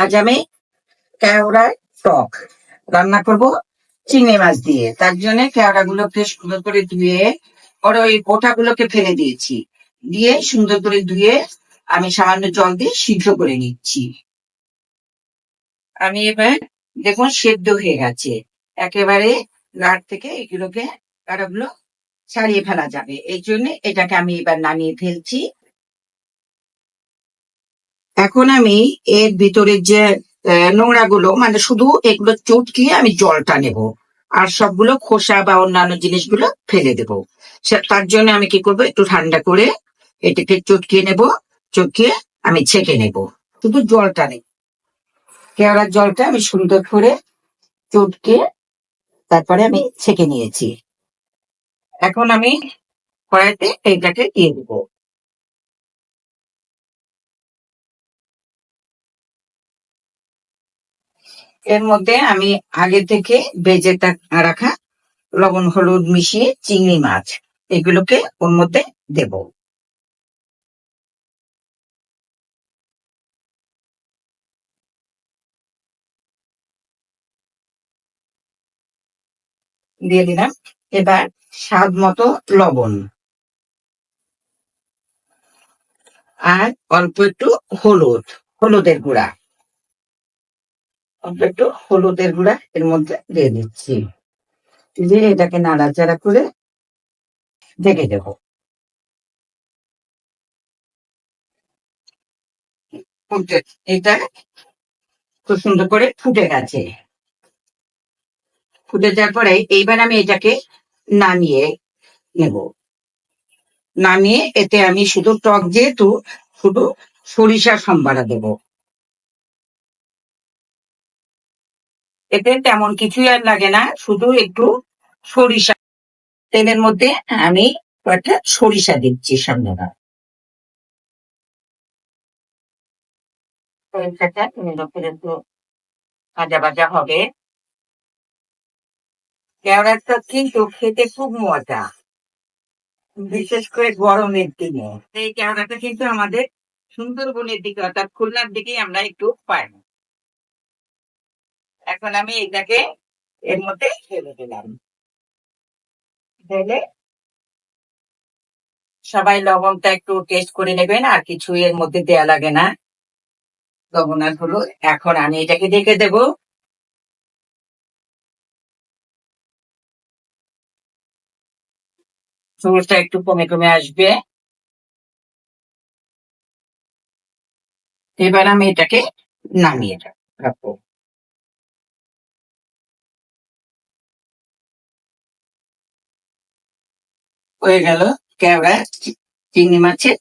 আজ আমি কেওড়ার টক রান্না করব চিংড়ি মাছ দিয়ে। তার জন্য কেওড়া গুলোকে সুন্দর করে ধুয়ে ওর ওই বোঁটাগুলোকে ফেলে দিয়েছি। দিয়ে সুন্দর করে ধুয়ে আমি সামান্য জল দিয়ে সিদ্ধ করে নিচ্ছি। আমি এবার দেখুন সেদ্ধ হয়ে গেছে একেবারে। গাঢ় থেকে এগুলোকে কাঁটাগুলো ছাড়িয়ে ফেলা যাবে, এই জন্য এটাকে আমি এবার নামিয়ে ফেলছি। এখন আমি এর ভিতরের যে নোংরা গুলো, মানে শুধু এগুলো চটকিয়ে আমি জলটা নেব, আর সবগুলো খোসা বা অন্যান্য জিনিসগুলো ফেলে দেব। তার জন্য আমি কি করব, একটু ঠান্ডা করে এটাকে চটকিয়ে নেব। চটকিয়ে আমি ছেঁকে নেব, শুধু জলটা নেব। কেওড়ার জলটা আমি সুন্দর করে চটকে তারপরে আমি ছেঁকে নিয়েছি। এখন আমি কড়াইতে এইটাকে দিয়ে দেবো। এর মধ্যে আমি আগে থেকে ভেজে রাখা লবণ হলুদ মিশিয়ে চিংড়ি মাছ এগুলোকে ওর মধ্যে দেব। দিয়ে দিলাম এবার স্বাদ মতো লবণ, আর অল্প একটু হলুদ, হলুদের গুঁড়া, অল্প একটু হলুদের গুঁড়া এর মধ্যে দিয়ে দিচ্ছি। দিয়ে এটাকে নাড়াচাড়া করে ঢেকে দেব। এটা খুব সুন্দর করে ফুটে গেছে। ফুটে যাওয়ার পরে এইবার আমি এটাকে নামিয়ে নেব। নামিয়ে এতে আমি শুধু টক, যেহেতু শুধু সরিষা সম্বারা দেব। এতে তেমন কিছুই আর লাগে না, শুধু একটু সরিষা তেলের মধ্যে আমি কয়েকটা সরিষা দিচ্ছি সামনে। সরিষাটা একটু ভাজা ভাজা হবে। কেওড়াটা কিন্তু খেতে খুব মজা, বিশেষ করে গরমের দিনে। এই কেওড়াটা কিন্তু আমাদের সুন্দরবনের দিকে অর্থাৎ খুলনার দিকেই আমরা একটু পাই। এখন আমি এটাকে এর মধ্যে ফেলে দিলাম। ঢেলে সবাই লবণটা একটু টেস্ট করে নেবেন, আর কিছু এর মধ্যে দেয়া লাগে না, লবণ আর হলুদ। এখন আমি এটাকে ঢেকে দেব। ঝোলটা একটু কমে কমে আসবে। এবার আমি এটাকে নামিয়ে রাখবো। হয়ে গেল কেওড়া চিংড়ি মাছের